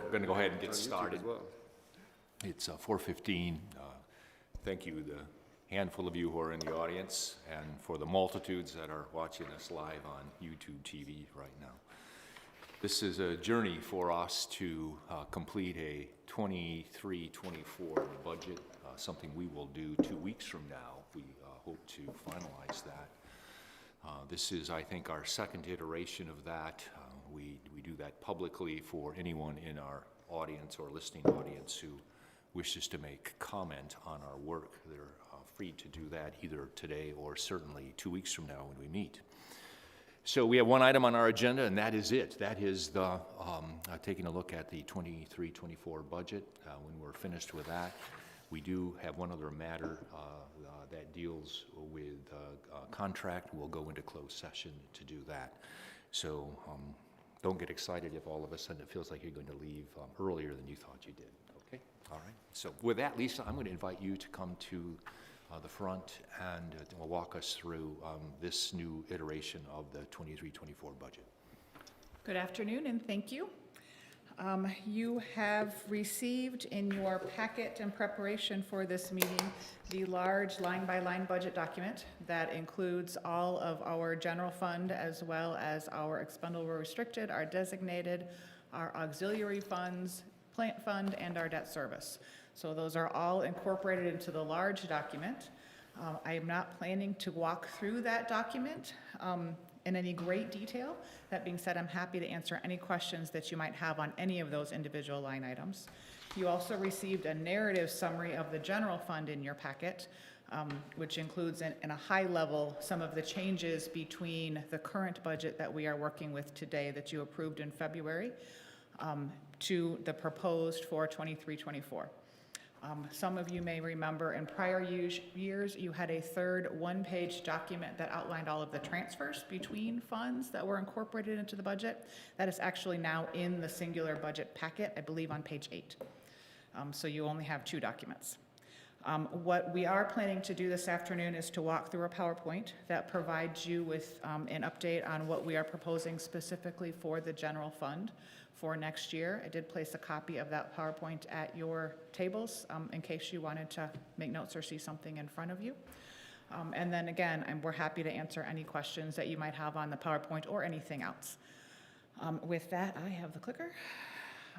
going to go ahead and get It's on YouTube started. as well. It's 4:15. Thank you, the handful of you who are in the audience, and for the multitudes that are watching us live on YouTube TV right now. This is a journey for us to complete a 23-24 budget, something we will do 2 weeks from now. We hope to finalize that. This is, I think, our second iteration of that. We do that publicly for anyone in our audience or listening audience who wishes to make comment on our work. They're free to do that either today or certainly 2 weeks from now when we meet. So we have one item on our agenda, and that is it. That is the taking a look at the 23-24 budget. When we're finished with that, we do have one other matter that deals with contract. We'll go into closed session to do that. So don't get excited if all of a sudden it feels like you're going to leave earlier than you thought you did. Okay? All right. So with that, Lisa, I'm going to invite you to come to the front and walk us through this new iteration of the 23-24 budget. Good afternoon and thank you. You have received in your packet in preparation for this meeting the large line-by-line budget document that includes all of our general fund as well as our expendable restricted, our designated, our auxiliary funds, plant fund, and our debt service. So those are all incorporated into the large document. I am not planning to walk through that document in any great detail. That being said, I'm happy to answer any questions that you might have on any of those individual line items. You also received a narrative summary of the general fund in your packet, which includes in a high level some of the changes between the current budget that we are working with today that you approved in February to the proposed for 23-24. Some of you may remember in prior years, you had a third one-page document that outlined all of the transfers between funds that were incorporated into the budget. That is actually now in the singular budget packet, I believe on page 8. So you only have 2 documents. What we are planning to do this afternoon is to walk through a PowerPoint that provides you with an update on what we are proposing specifically for the general fund for next year. I did place a copy of that PowerPoint at your tables in case you wanted to make notes or see something in front of you. And then again, we're happy to answer any questions that you might have on the PowerPoint or anything else. With that, I have the clicker.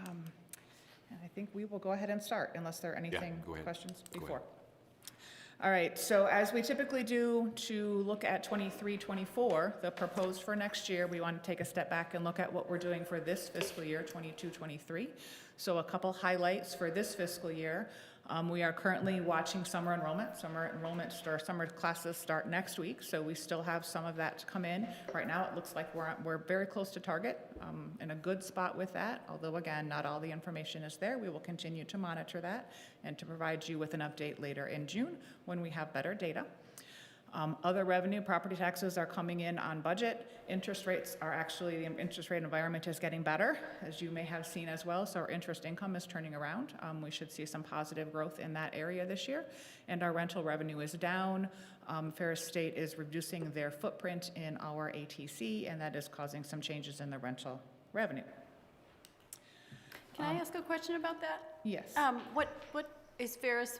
And I think we will go ahead and start unless there are anything, questions before. All right, so as we typically do to look at 23-24, the proposed for next year, we want to take a step back and look at what we're doing for this fiscal year, 22-23. So a couple highlights for this fiscal year. We are currently watching summer enrollment. Summer classes start next week, so we still have some of that to come in. Right now, it looks like we're very close to target, in a good spot with that. Although again, not all the information is there. We will continue to monitor that and to provide you with an update later in June when we have better data. Other revenue, property taxes are coming in on budget. Interest rates are actually, the interest rate environment is getting better, as you may have seen as well. So our interest income is turning around. We should see some positive growth in that area this year. And our rental revenue is down. Ferris State is reducing their footprint in our ATC, and that is causing some changes in the rental revenue. Can I ask a question about that? Yes. What is Ferris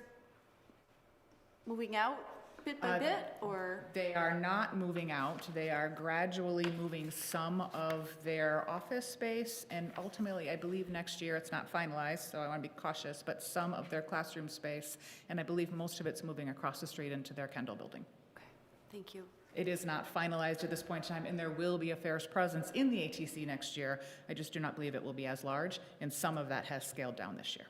moving out? Bit by bit, or? They are not moving out. They are gradually moving some of their office space, and ultimately, I believe next year, it's not finalized, so I want to be cautious, but some of their classroom space, and I believe most of it's moving across the street into their Kendall building. Okay, thank you. It is not finalized at this point in time, and there will be a Ferris presence in the ATC next year. I just do not believe it will be as large, and some of that has scaled down this year.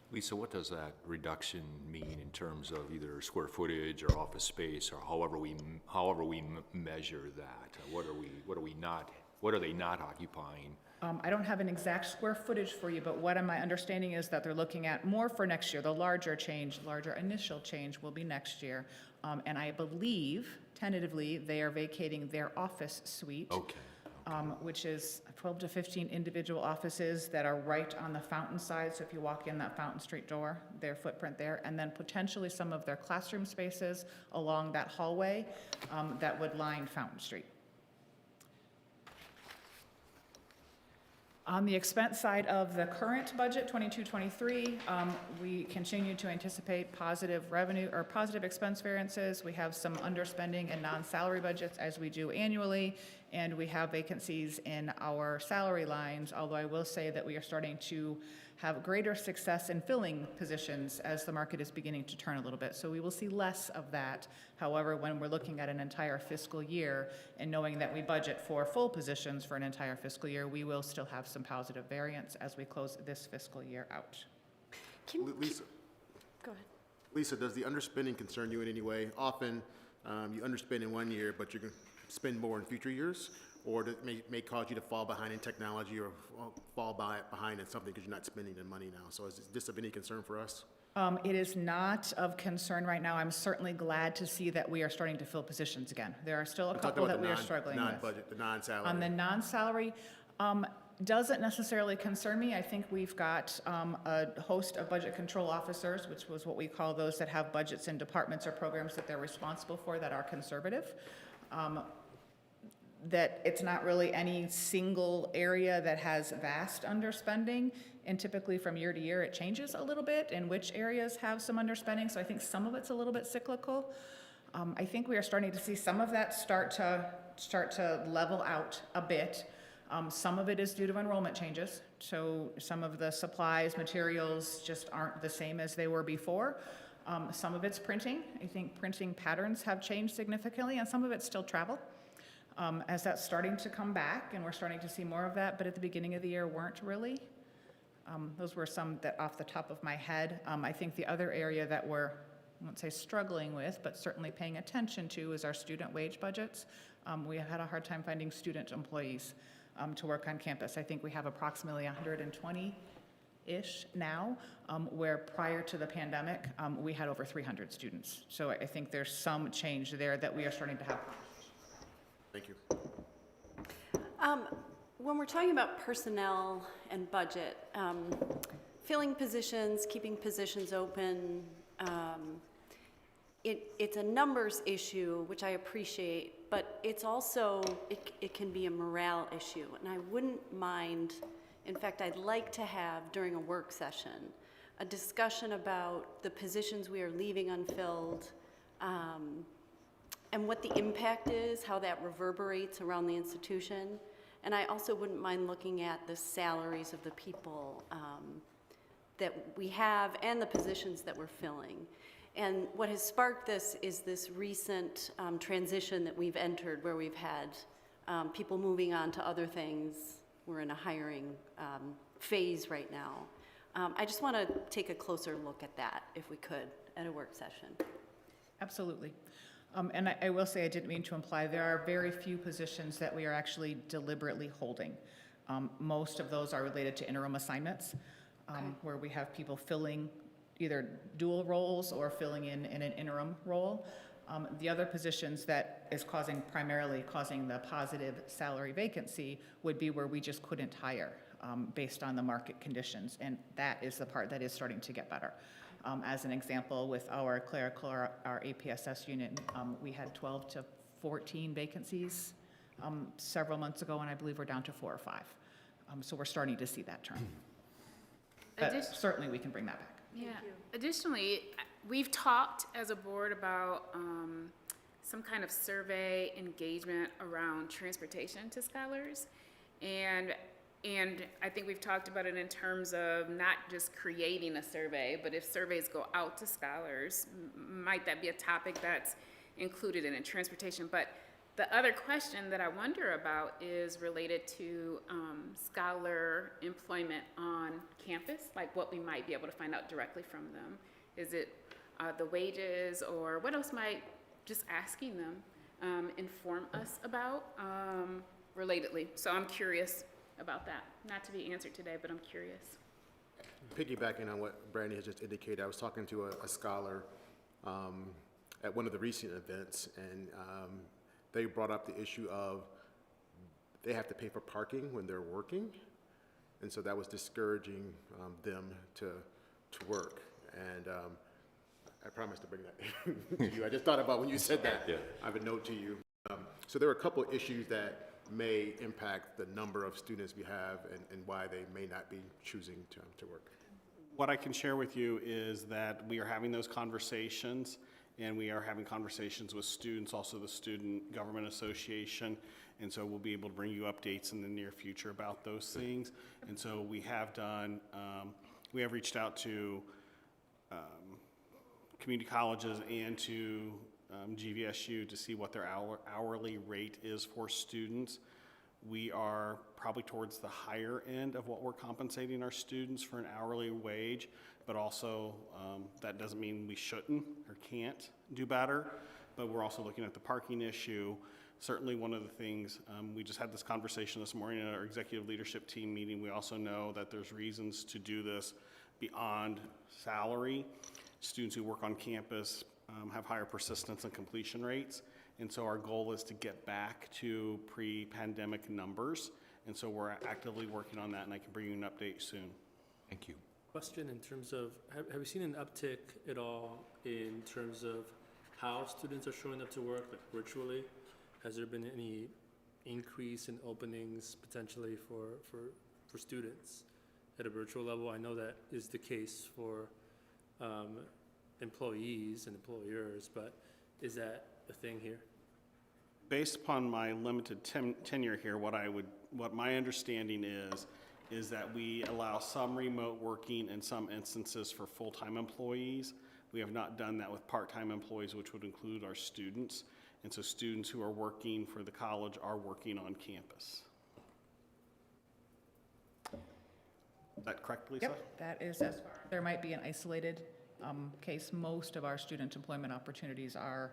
Lisa, what does that reduction mean in terms of either square footage or office space, or however we measure that? What are they not occupying? I don't have an exact square footage for you, but what my understanding is that they're looking at more for next year. The larger initial change will be next year. And I believe, tentatively, they are vacating their office suite. Okay. Which is 12 to 15 individual offices that are right on the Fountain side. So if you walk in that Fountain Street door, their footprint there, and then potentially some of their classroom spaces along that hallway that would line Fountain Street. On the expense side of the current budget, 22-23, we continue to anticipate positive revenue or positive expense variances. We have some underspending in non-salary budgets as we do annually, and we have vacancies in our salary lines, although I will say that we are starting to have greater success in filling positions as the market is beginning to turn a little bit. So we will see less of that. However, when we're looking at an entire fiscal year and knowing that we budget for full positions for an entire fiscal year, we will still have some positive variance as we close this fiscal year out. Lisa, Go ahead. Lisa, does the underspending concern you in any way? Often, you underspend in one year, but you're going to spend more in future years, or it may cause you to fall behind in technology or fall behind in something because you're not spending the money now. So is this of any concern for us? It is not of concern right now. I'm certainly glad to see that we are starting to fill positions again. There are still a couple that we are struggling with. Non-budget, the non-salary. On the non-salary, doesn't necessarily concern me. I think we've got a host of budget control officers, which was what we call those that have budgets in departments or programs that they're responsible for that are conservative. That it's not really any single area that has vast underspending, and typically from year to year it changes a little bit in which areas have some underspending, so I think some of it's a little bit cyclical. I think we are starting to see some of that start to level out a bit. Some of it is due to enrollment changes, so some of the supplies, materials just aren't the same as they were before. Some of it's printing. I think printing patterns have changed significantly, and some of it's still travel. As that's starting to come back, and we're starting to see more of that, but at the beginning of the year weren't really. Those were some that off the top of my head. I think the other area that we're, I won't say struggling with, but certainly paying attention to is our student wage budgets. We have had a hard time finding student employees to work on campus. I think we have approximately 120-ish now, where prior to the pandemic, we had over 300 students. So I think there's some change there that we are starting to have. Thank you. When we're talking about personnel and budget, filling positions, keeping positions open, it's a numbers issue, which I appreciate, but it's also, it can be a morale issue. And I wouldn't mind, in fact, I'd like to have during a work session, a discussion about the positions we are leaving unfilled, and what the impact is, how that reverberates around the institution. And I also wouldn't mind looking at the salaries of the people that we have and the positions that we're filling. And what has sparked this is this recent transition that we've entered, where we've had people moving on to other things. We're in a hiring phase right now. I just want to take a closer look at that, if we could, at a work session. Absolutely. And I will say, I didn't mean to imply, there are very few positions that we are actually deliberately holding. Most of those are related to interim assignments, where we have people filling either dual roles or filling in an interim role. The other positions that is primarily causing the positive salary vacancy would be where we just couldn't hire based on the market conditions, and that is the part that is starting to get better. As an example, with our clerical, our APSS unit, we had 12 to 14 vacancies several months ago, and I believe we're down to 4 or 5. So we're starting to see that turn. But certainly we can bring that back. Yeah. Additionally, we've talked as a board about some kind of survey engagement around transportation to scholars, and I think we've talked about it in terms of not just creating a survey, but if surveys go out to scholars, might that be a topic that's included in transportation? But the other question that I wonder about is related to scholar employment on campus, like what we might be able to find out directly from them. Is it the wages, or what else might just asking them inform us about relatedly? So I'm curious about that. Not to be answered today, but I'm curious. Piggybacking on what Brandy has just indicated, I was talking to a scholar at one of the recent events, and they brought up the issue of they have to pay for parking when they're working, and so that was discouraging them to work. And I promised to bring that to you. I just thought about when you said that. Yeah. I have a note to you. So there were a couple of issues that may impact the number of students we have and why they may not be choosing to work. What I can share with you is that we are having those conversations, and we are having conversations with students, also the Student Government Association, and so we'll be able to bring you updates in the near future about those things. And so we have done, we have reached out to community colleges and to GVSU to see what their hourly rate is for students. We are probably towards the higher end of what we're compensating our students for an hourly wage, but also that doesn't mean we shouldn't or can't do better, but we're also looking at the parking issue. Certainly one of the things, we just had this conversation this morning at our executive leadership team meeting. We also know that there's reasons to do this beyond salary. Students who work on campus have higher persistence and completion rates. And so our goal is to get back to pre-pandemic numbers. And so we're actively working on that, and I can bring you an update soon. Thank you. Question in terms of, have you seen an uptick at all in terms of how students are showing up to work, like virtually? Has there been any increase in openings potentially for students at a virtual level? I know that is the case for employees and employers, but is that a thing here? Based upon my limited tenure here, what my understanding is that we allow some remote working in some instances for full-time employees. We have not done that with part-time employees, which would include our students. And so students who are working for the college are working on campus. Is that correct, Lisa? Yep, that is as far. There might be an isolated case. Most of our student employment opportunities are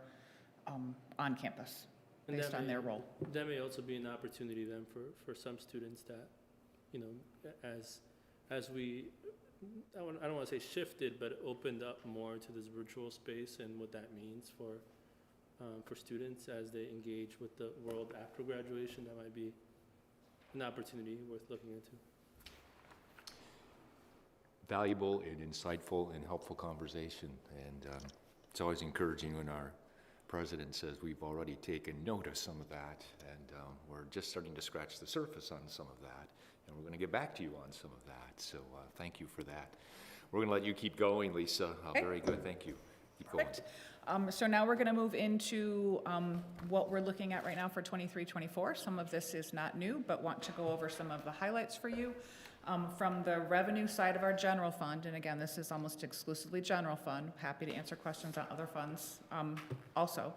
on campus And based on their role. That may also be an opportunity then for some students that, you know, as we, I don't want to say shifted, but opened up more to this virtual space and what that means for students as they engage with the world after graduation. That might be an opportunity worth looking into. Valuable and insightful and helpful conversation, and it's always encouraging when our president says we've already taken note of some of that, and we're just starting to scratch the surface on some of that, and we're going to get back to you on some of that, so thank you for that. We're going to let you keep going, Lisa. Okay. Very good, thank you. Keep going. Perfect. So now we're going to move into what we're looking at right now for 23-24. Some of this is not new, but want to go over some of the highlights for you. From the revenue side of our general fund, and again, this is almost exclusively general fund, happy to answer questions on other funds also.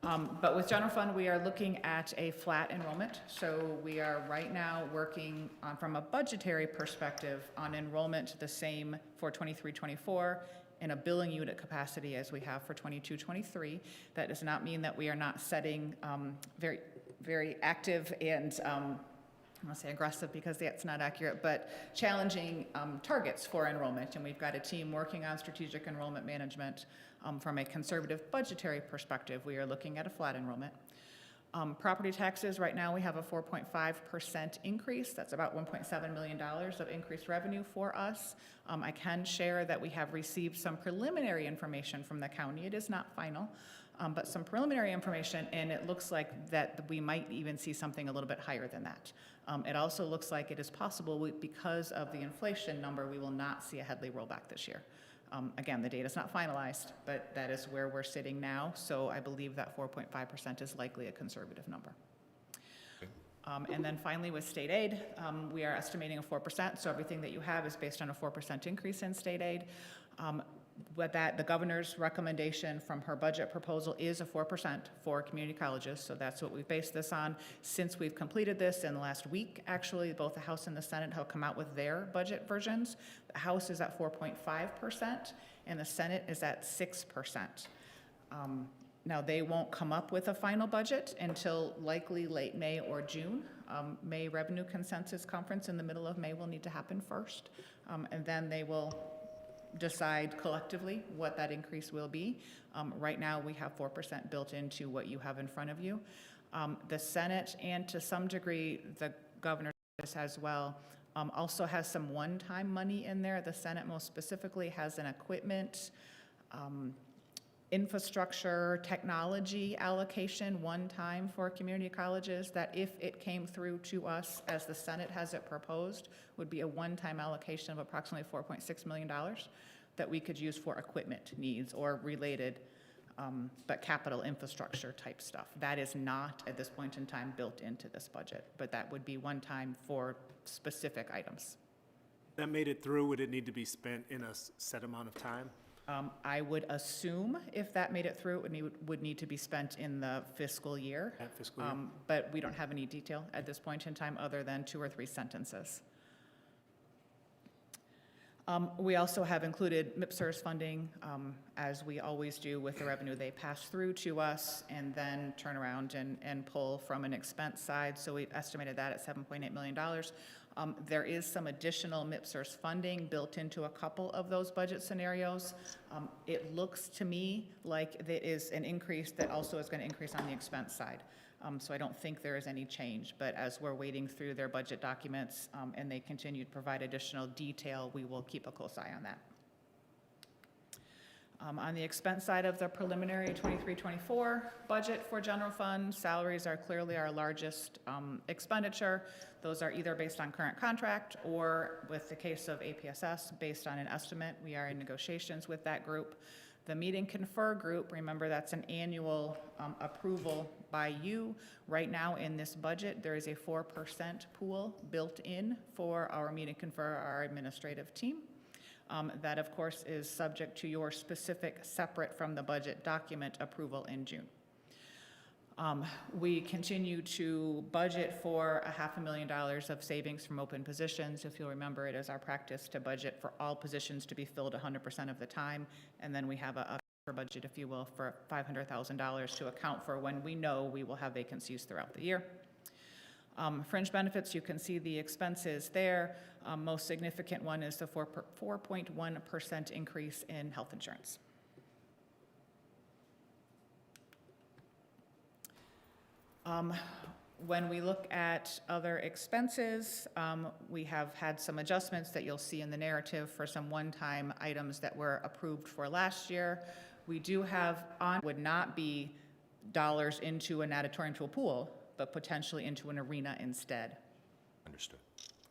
But with general fund, we are looking at a flat enrollment. So we are right now working on, from a budgetary perspective, on enrollment the same for 23-24 in a billing unit capacity as we have for 22-23. That does not mean that we are not setting very, very active and I don't want to say aggressive because that's not accurate, but challenging targets for enrollment. And we've got a team working on strategic enrollment management. From a conservative budgetary perspective, we are looking at a flat enrollment. Property taxes, right now we have a 4.5% increase. That's about $1.7 million of increased revenue for us. I can share that we have received some preliminary information from the county. It is not final. But some preliminary information, and it looks like that we might even see something a little bit higher than that. It also looks like it is possible, because of the inflation number, we will not see a Headley rollback this year. Again, the data is not finalized, but that is where we're sitting now, so I believe that 4.5% is likely a conservative number. And then finally, with state aid, we are estimating a 4%, so everything that you have is based on a 4% increase in state aid. With that, the governor's recommendation from her budget proposal is a 4% for community colleges, so that's what we've based this on. Since we've completed this in the last week, actually, both the House and the Senate have come out with their budget versions. The House is at 4.5%, and the Senate is at 6%. Now, they won't come up with a final budget until likely late May or June. May Revenue Consensus Conference in the middle of May will need to happen first, and then they will decide collectively what that increase will be. Right now, we have 4% built into what you have in front of you. The Senate, and to some degree, the governor's office as well, also has some one-time money in there. The Senate most specifically has an equipment infrastructure technology allocation one time for community colleges that if it came through to us as the Senate has it proposed, would be a one-time allocation of approximately $4.6 million that we could use for equipment needs or related, but capital infrastructure type stuff. That is not at this point in time built into this budget, but that would be one time for specific items. That made it through, would it need to be spent in a set amount of time? I would assume if that made it through, it would need to be spent in the fiscal year. That fiscal year? But we don't have any detail at this point in time other than 2 or 3 sentences. We also have included MIPSRS funding, as we always do with the revenue they pass through to us and then turn around and pull from an expense side. So we've estimated that at $7.8 million. There is some additional MIPSRS funding built into a couple of those budget scenarios. It looks to me like there is an increase that also is going to increase on the expense side. So I don't think there is any change, but as we're waiting through their budget documents and they continue to provide additional detail, we will keep a close eye on that. On the expense side of the preliminary 23-24 budget for general fund, salaries are clearly our largest expenditure. Those are either based on current contract or, with the case of APSS, based on an estimate. We are in negotiations with that group. The meet and confer group, remember that's an annual approval by you. Right now in this budget, there is a 4% pool built in for our meet and confer, our administrative team. That, of course, is subject to your specific, separate from the budget document approval in June. We continue to budget for $500,000 of savings from open positions. If you'll remember, it is our practice to budget for all positions to be filled 100% of the time, and then we have a budget, if you will, for $500,000 to account for when we know we will have vacancies throughout the year. Fringe benefits, you can see the expenses there. Most significant one is the 4.1% increase in health insurance. When we look at other expenses, we have had some adjustments that you'll see in the narrative for some one-time items that were approved for last year. We do have would not be dollars into an auditorium to a pool, but potentially into an arena instead. Understood.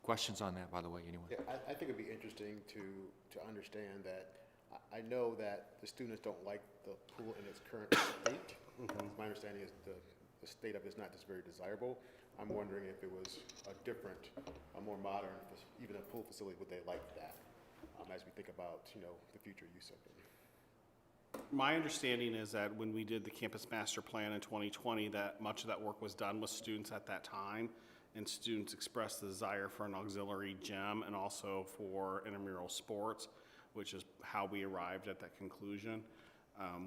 Questions on that, by the way, anyone? Yeah, I think it'd be interesting to understand that I know that the students don't like the pool in its current state. My understanding is the state of it is not just very desirable. I'm wondering if it was a different, a more modern, even a pool facility, would they like that as we think about, the future use of it? My understanding is that when we did the campus master plan in 2020, that much of that work was done with students at that time, and students expressed the desire for an auxiliary gym and also for intramural sports, which is how we arrived at that conclusion.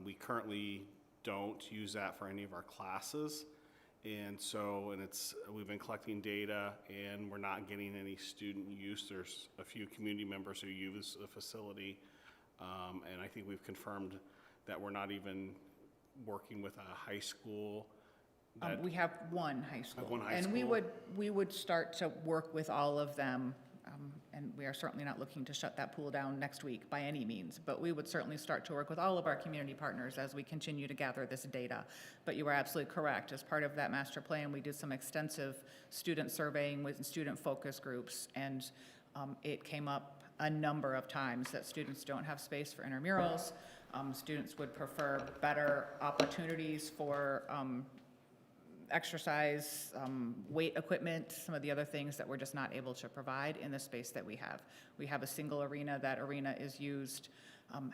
We currently don't use that for any of our classes, and we've been collecting data and we're not getting any student use. There's a few community members who use the facility, and I think we've confirmed that we're not even working with a high school. We have one high school. One high and school. we would start to work with all of them, and we are certainly not looking to shut that pool down next week by any means, but we would certainly start to work with all of our community partners as we continue to gather this data. But you are absolutely correct. As part of that master plan, we did some extensive student surveying with student focus groups, and it came up a number of times that students don't have space for intramurals. Students would prefer better opportunities for exercise, weight equipment, some of the other things that we're just not able to provide in the space that we have. We have a single arena. That arena is used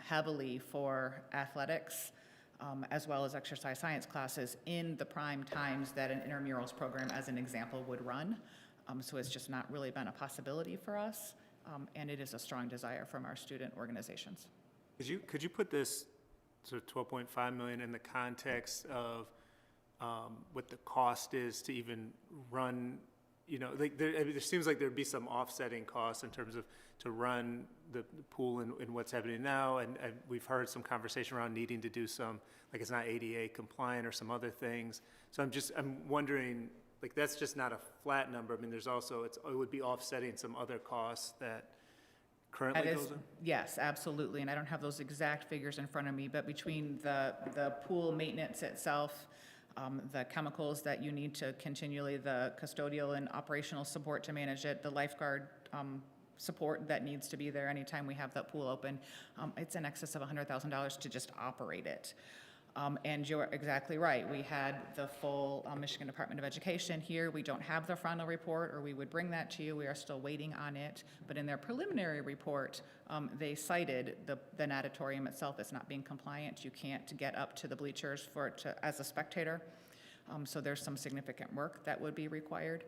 heavily for athletics, as well as exercise science classes in the prime times that an intramurals program, as an example, would run. So it's just not really been a possibility for us, and it is a strong desire from our student organizations. Could you put this sort of 12.5 million in the context of what the cost is to even run, there seems like there'd be some offsetting costs in terms of to run the pool and what's happening now, and we've heard some conversation around needing to do some, like it's not ADA compliant or some other things. So I'm wondering, like that's just not a flat number. I mean, there's also, it would be offsetting some other costs that currently That is, goes in? yes, absolutely, and I don't have those exact figures in front of me, but between the pool maintenance itself, the chemicals that you need to continually, the custodial and operational support to manage it, the lifeguard support that needs to be there anytime we have that pool open, it's in excess of $100,000 to just operate it. And you're exactly right. We had the full Michigan Department of Education here. We don't have the final report, or we would bring that to you. We are still waiting on it. But in their preliminary report, they cited the natatorium itself as not being compliant. You can't get up to the bleachers as a spectator. So there's some significant work that would be required.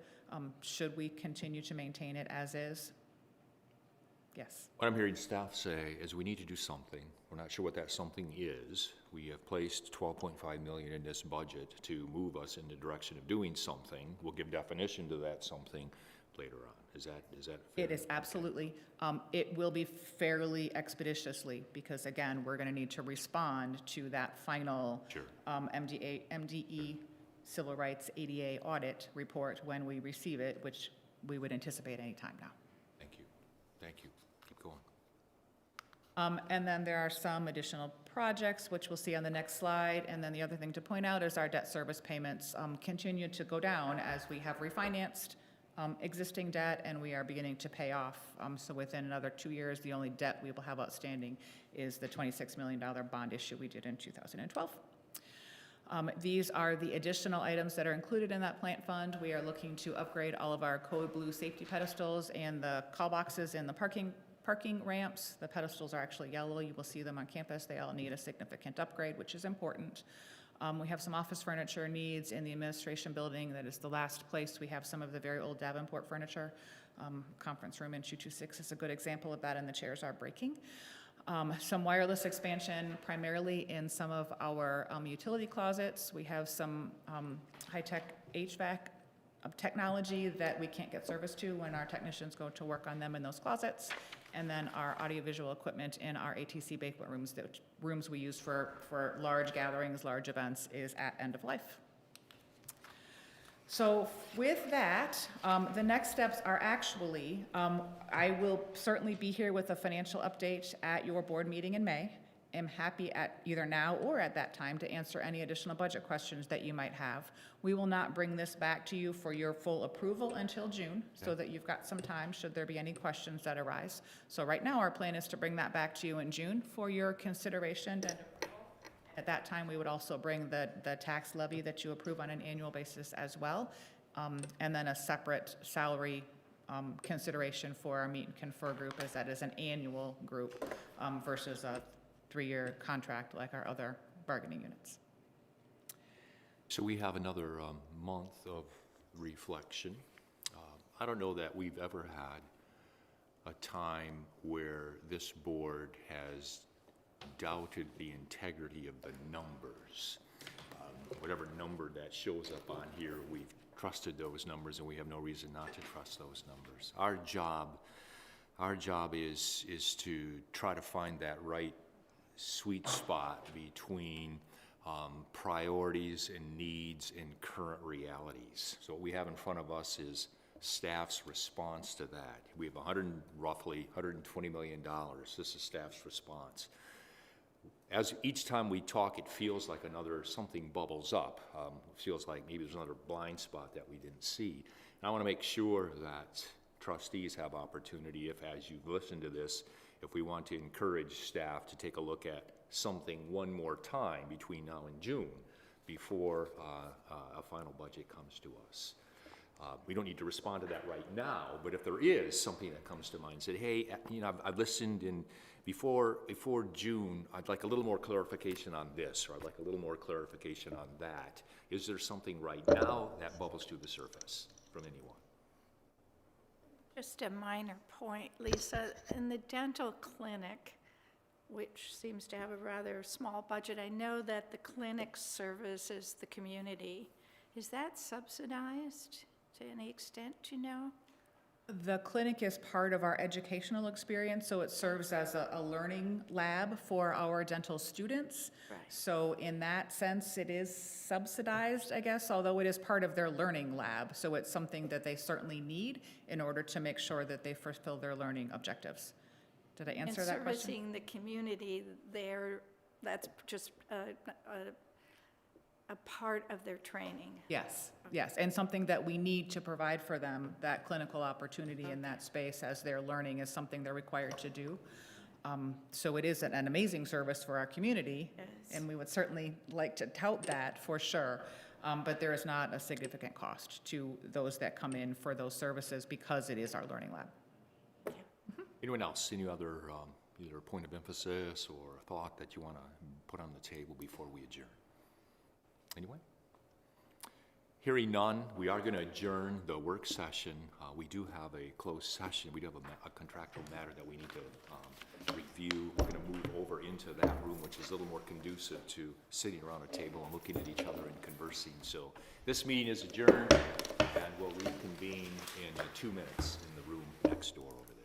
Should we continue to maintain it as is? Yes. What I'm hearing staff say is we need to do something. We're not sure what that something is. We have placed $12.5 million in this budget to move us in the direction of doing something. We'll give definition to that something later on. Is that fair? It is absolutely. It will be fairly expeditiously because, again, we're going to need to respond to that final Sure. MDE Civil Rights ADA audit report when we receive it, which we would anticipate any time now. Thank you. Thank you. Keep going. And then there are some additional projects, which we'll see on the next slide. And then the other thing to point out is our debt service payments continue to go down as we have refinanced existing debt and we are beginning to pay off. So within another 2 years, the only debt we will have outstanding is the $26 million bond issue we did in 2012. These are the additional items that are included in that plant fund. We are looking to upgrade all of our code blue safety pedestals and the call boxes in the parking ramps. The pedestals are actually yellow. You will see them on campus. They all need a significant upgrade, which is important. We have some office furniture needs in the administration building. That is the last place we have some of the very old Davenport furniture. Conference room in 226 is a good example of that, and the chairs are breaking. Some wireless expansion, primarily in some of our utility closets. We have some high-tech HVAC technology that we can't get service to when our technicians go to work on them in those closets. And then our audiovisual equipment in our ATC banquet rooms, the rooms we use for large gatherings, large events, is at end of life. So with that, the next steps are actually, I will certainly be here with a financial update at your board meeting in May. I'm happy at either now or at that time to answer any additional budget questions that you might have. We will not bring this back to you for your full approval until June, so that you've got some time should there be any questions that arise. So right now, our plan is to bring that back to you in June for your consideration. At that time, we would also bring the tax levy that you approve on an annual basis as well, and then a separate salary consideration for our meet and confer group, as that is an annual group versus a 3-year contract like our other bargaining units. So we have another month of reflection. I don't know that we've ever had a time where this board has doubted the integrity of the numbers. Whatever number that shows up on here, we've trusted those numbers and we have no reason not to trust those numbers. Our job is to try to find that right sweet spot between priorities and needs and current realities. So what we have in front of us is staff's response to that. We have roughly $120 million. This is staff's response. As each time we talk, it feels like something bubbles up. It feels like maybe there's another blind spot that we didn't see. And I want to make sure that trustees have opportunity, if as you've listened to this, if we want to encourage staff to take a look at something one more time between now and June before a final budget comes to us. We don't need to respond to that right now, but if there is something that comes to mind, said, hey, I've listened, and before June, I'd like a little more clarification on this, or I'd like a little more clarification on that. Is there something right now that bubbles to the surface from anyone? Just a minor point, Lisa. In the dental clinic, which seems to have a rather small budget, I know that the clinic services the community. Is that subsidized to any extent, do you know? The clinic is part of our educational experience, so it serves as a learning lab for our dental students. Right. So in that sense, it is subsidized, I guess, although it is part of their learning lab. So it's something that they certainly need in order to make sure that they fulfill their learning objectives. Did I answer that And question? servicing the community there, that's just a part of their training. Yes, yes, and something that we need to provide for them, that clinical opportunity in that space as they're learning is something they're required to do. So it is an amazing service for our community, Yes. and we would certainly like to tout that for sure. But there is not a significant cost to those that come in for those services because it is our learning lab. Anyone else? Any other either point of emphasis or thought that you want to put on the table before we adjourn? Anyone? Hearing none, we are going to adjourn the work session. We do have a closed session. We do have a contractual matter that we need to review. We're going to move over into that room, which is a little more conducive to sitting around a table and looking at each other and conversing. So this meeting is adjourned, and we'll reconvene in 2 minutes in the room next door over there.